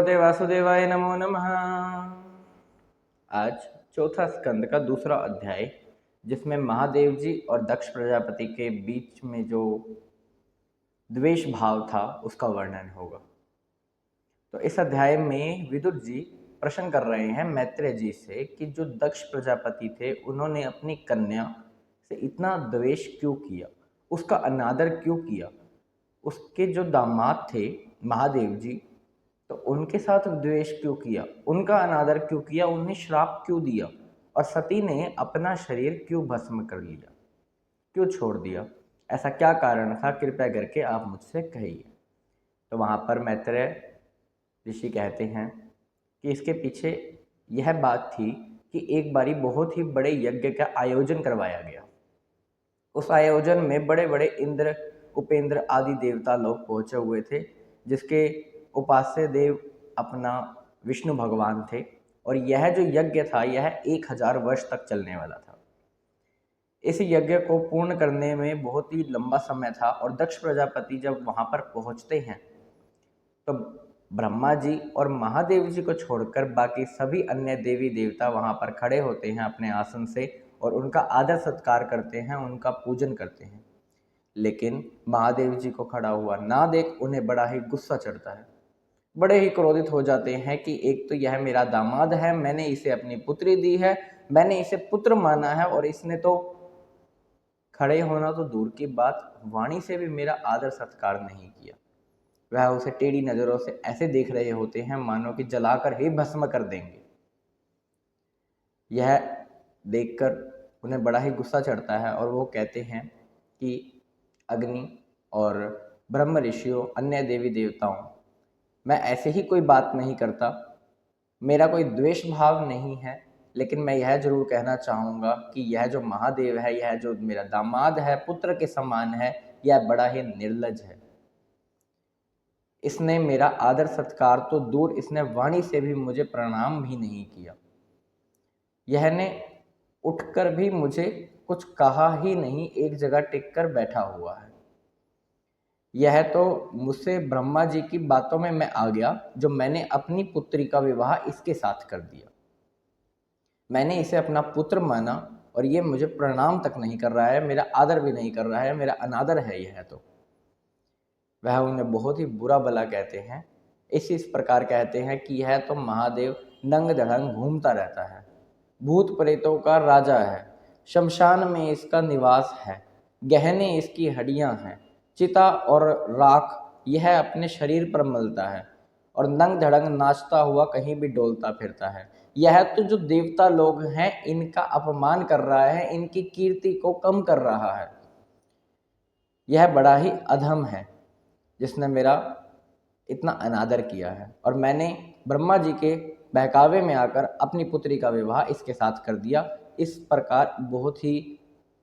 भगवते वासुदेवाय नमो नमः। आज चौथा स्कंद का दूसरा अध्याय, जिसमें महादेव जी और दक्ष प्रजापति के बीच में जो द्वेष भाव था उसका वर्णन होगा। तो इस अध्याय में विदुर जी प्रश्न कर रहे हैं मैत्रेय जी से कि जो दक्ष प्रजापति थे उन्होंने अपनी कन्या से इतना द्वेष क्यों किया, उसका अनादर क्यों किया। उसके जो दामाद थे महादेव जी, तो उनके साथ द्वेष क्यों किया, उनका अनादर क्यों किया, उन्हें श्राप क्यों दिया और सती ने अपना शरीर क्यों भस्म कर लिया, क्यों छोड़ दिया, ऐसा क्या कारण था, कृपया करके आप मुझसे कहिए। तो वहाँ पर मैत्रेय ऋषि कहते हैं कि इसके पीछे यह बात थी कि एक बारी बहुत ही बड़े यज्ञ का आयोजन करवाया गया। उस आयोजन में बड़े बड़े इंद्र, उपेंद्र आदि देवता लोग पहुँचे हुए थे, जिसके उपास्य देव अपना विष्णु भगवान थे। और यह जो यज्ञ था यह 1000 वर्ष तक चलने वाला था। इस यज्ञ को पूर्ण करने में बहुत ही लंबा समय था। और दक्ष प्रजापति जब वहाँ पर पहुँचते हैं तो ब्रह्मा जी और महादेव जी को छोड़कर बाकी सभी अन्य देवी देवता वहाँ पर खड़े होते हैं अपने आसन से और उनका आदर सत्कार करते हैं, उनका पूजन करते हैं। लेकिन महादेव जी को खड़ा हुआ ना देख उन्हें बड़ा ही गुस्सा चढ़ता है। बड़े ही क्रोधित हो जाते हैं कि एक तो यह मेरा दामाद है, मैंने इसे अपनी पुत्री दी है, मैंने इसे पुत्र माना है, और इसने तो खड़े होना तो दूर की बात, वाणी से भी मेरा आदर सत्कार नहीं किया। वह उसे टेढ़ी नज़रों से ऐसे देख रहे होते हैं मानो कि जलाकर ही भस्म कर देंगे। यह देखकर उन्हें बड़ा ही गुस्सा चढ़ता है और वो कहते हैं कि अग्नि और ब्रह्म ऋषियों, अन्य देवी देवताओं, मैं ऐसे ही कोई बात नहीं करता, मेरा कोई द्वेष भाव नहीं है, लेकिन मैं यह जरूर कहना चाहूँगा कि यह जो महादेव है, यह जो मेरा दामाद है, पुत्र के समान है, यह बड़ा ही निर्लज है। इसने मेरा आदर सत्कार तो दूर, इसने वाणी से भी मुझे प्रणाम भी नहीं किया। यह ने उठकर भी मुझे कुछ कहा ही नहीं, एक जगह टिक कर बैठा हुआ है। यह तो मुझसे ब्रह्मा जी की बातों में मैं आ गया, जो मैंने अपनी पुत्री का विवाह इसके साथ कर दिया। मैंने इसे अपना पुत्र माना और ये मुझे प्रणाम तक नहीं कर रहा है, मेरा आदर भी नहीं कर रहा है, मेरा अनादर है यह तो। वह उन्हें बहुत ही बुरा भला कहते हैं। इस प्रकार कहते हैं कि यह तो महादेव नंग धड़ंग घूमता रहता है, भूत प्रेतों का राजा है, शमशान में इसका निवास है, गहने इसकी हड्डियां हैं, चिता और राख यह अपने शरीर पर मलता है और नंग धड़ंग नाचता हुआ कहीं भी डोलता फिरता है। यह तो जो देवता लोग हैं इनका अपमान कर रहा है, इनकी कीर्ति को कम कर रहा है। यह बड़ा ही अधम है जिसने मेरा इतना अनादर किया है, और मैंने ब्रह्मा जी के बहकावे में आकर अपनी पुत्री का विवाह इसके साथ कर दिया। इस प्रकार बहुत ही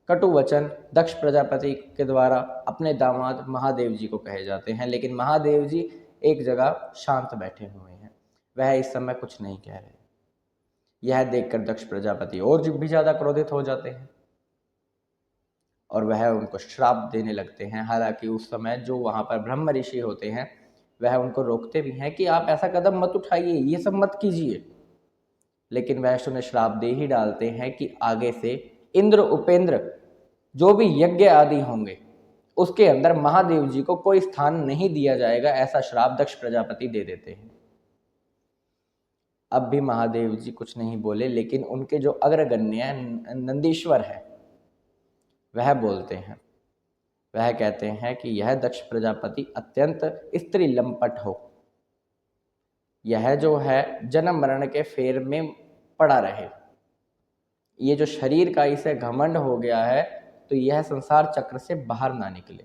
कटु वचन दक्ष प्रजापति के द्वारा अपने दामाद महादेव जी को कहे जाते हैं। लेकिन महादेव जी एक जगह शांत बैठे हुए हैं, वह इस समय कुछ नहीं कह रहे। यह देखकर दक्ष प्रजापति और भी ज़्यादा क्रोधित हो जाते हैं और वह उनको श्राप देने लगते हैं। हालांकि उस समय जो वहाँ पर ब्रह्म ऋषि होते हैं वह उनको रोकते भी हैं कि आप ऐसा कदम मत उठाइए, ये सब मत कीजिए। लेकिन वह उन्हें श्राप दे ही डालते हैं कि आगे से इंद्र उपेंद्र जो भी यज्ञ आदि होंगे उसके अंदर महादेव जी को कोई स्थान नहीं दिया जाएगा, ऐसा श्राप दक्ष प्रजापति दे देते हैं। अब भी महादेव जी कुछ नहीं बोले, लेकिन उनके जो अग्रगण्य नंदीश्वर है वह बोलते हैं। वह कहते हैं कि यह दक्ष प्रजापति अत्यंत स्त्री लंपट हो, यह जो है जन्म मरण के फेर में पड़ा रहे। ये जो शरीर का इसे घमंड हो गया है तो यह संसार चक्र से बाहर ना निकले।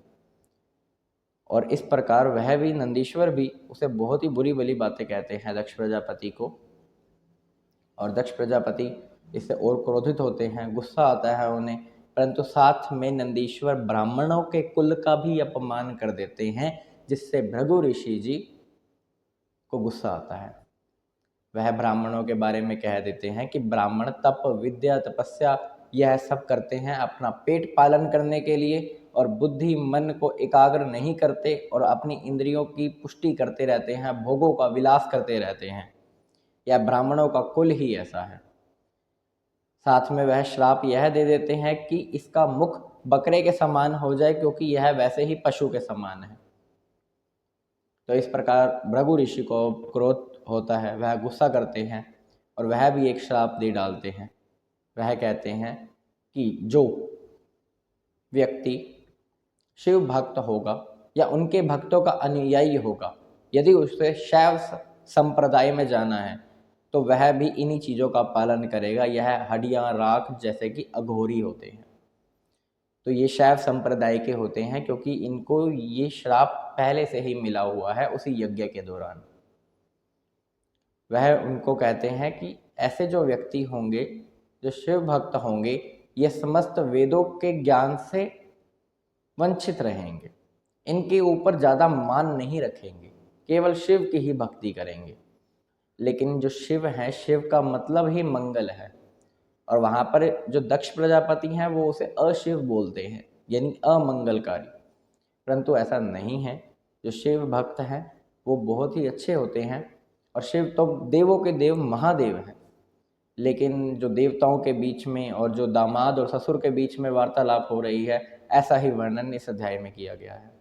और इस प्रकार वह भी, नंदीश्वर भी, उसे बहुत ही बुरी भली बातें कहते हैं दक्ष प्रजापति को। और दक्ष प्रजापति इससे और क्रोधित होते हैं, गुस्सा आता है उन्हें, परंतु साथ में नंदीश्वर ब्राह्मणों के कुल का भी अपमान कर देते हैं, जिससे भृगु ऋषि जी को गुस्सा आता है। वह ब्राह्मणों के बारे में कह देते हैं कि ब्राह्मण तप, विद्या, तपस्या यह सब करते हैं अपना पेट पालन करने के लिए, और बुद्धि मन को एकाग्र नहीं करते और अपनी इंद्रियों की पुष्टि करते रहते हैं, भोगों का विलास करते रहते हैं। यह ब्राह्मणों का कुल ही ऐसा है। साथ में वह श्राप यह दे देते हैं कि इसका मुख बकरे के समान हो जाए, क्योंकि यह वैसे ही पशु के समान है। तो इस प्रकार भृगु ऋषि को क्रोध होता है, वह गुस्सा करते हैं और वह भी एक श्राप दे डालते हैं। वह कहते हैं कि जो व्यक्ति शिव भक्त होगा या उनके भक्तों का अनुयायी होगा, यदि उसे शैव संप्रदाय में जाना है तो वह भी इन्हीं चीज़ों का पालन करेगा। यह हड्डियाँ राख जैसे कि अघोरी होते हैं, तो ये शैव संप्रदाय के होते हैं, क्योंकि इनको ये श्राप पहले से ही मिला हुआ है उसी यज्ञ के दौरान। वह उनको कहते हैं कि ऐसे जो व्यक्ति होंगे, जो शिव भक्त होंगे, ये समस्त वेदों के ज्ञान से वंचित रहेंगे, इनके ऊपर ज़्यादा मान नहीं रखेंगे, केवल शिव की ही भक्ति करेंगे। लेकिन जो शिव हैं, शिव का मतलब ही मंगल है, और वहाँ पर जो दक्ष प्रजापति हैं वो उसे अशिव बोलते हैं, यानी अमंगलकारी। परंतु ऐसा नहीं है। जो शिव भक्त हैं वो बहुत ही अच्छे होते हैं, और शिव तो देवों के देव महादेव हैं। लेकिन जो देवताओं के बीच में और जो दामाद और ससुर के बीच में वार्तालाप हो रही है, ऐसा ही वर्णन इस अध्याय में किया गया है।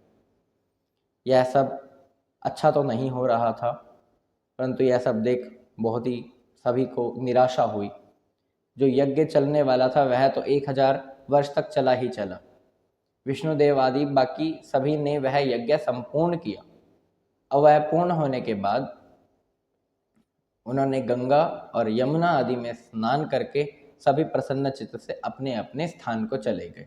यह सब अच्छा तो नहीं हो रहा था, परंतु यह सब देख बहुत ही सभी को निराशा हुई। जो यज्ञ चलने वाला था वह तो 1000 वर्ष तक चला ही चला। विष्णुदेव आदि बाकी सभी ने वह यज्ञ संपूर्ण किया। अब वह पूर्ण होने के बाद उन्होंने गंगा और यमुना आदि में स्नान करके सभी प्रसन्न चित्त से अपने अपने स्थान को चले गए।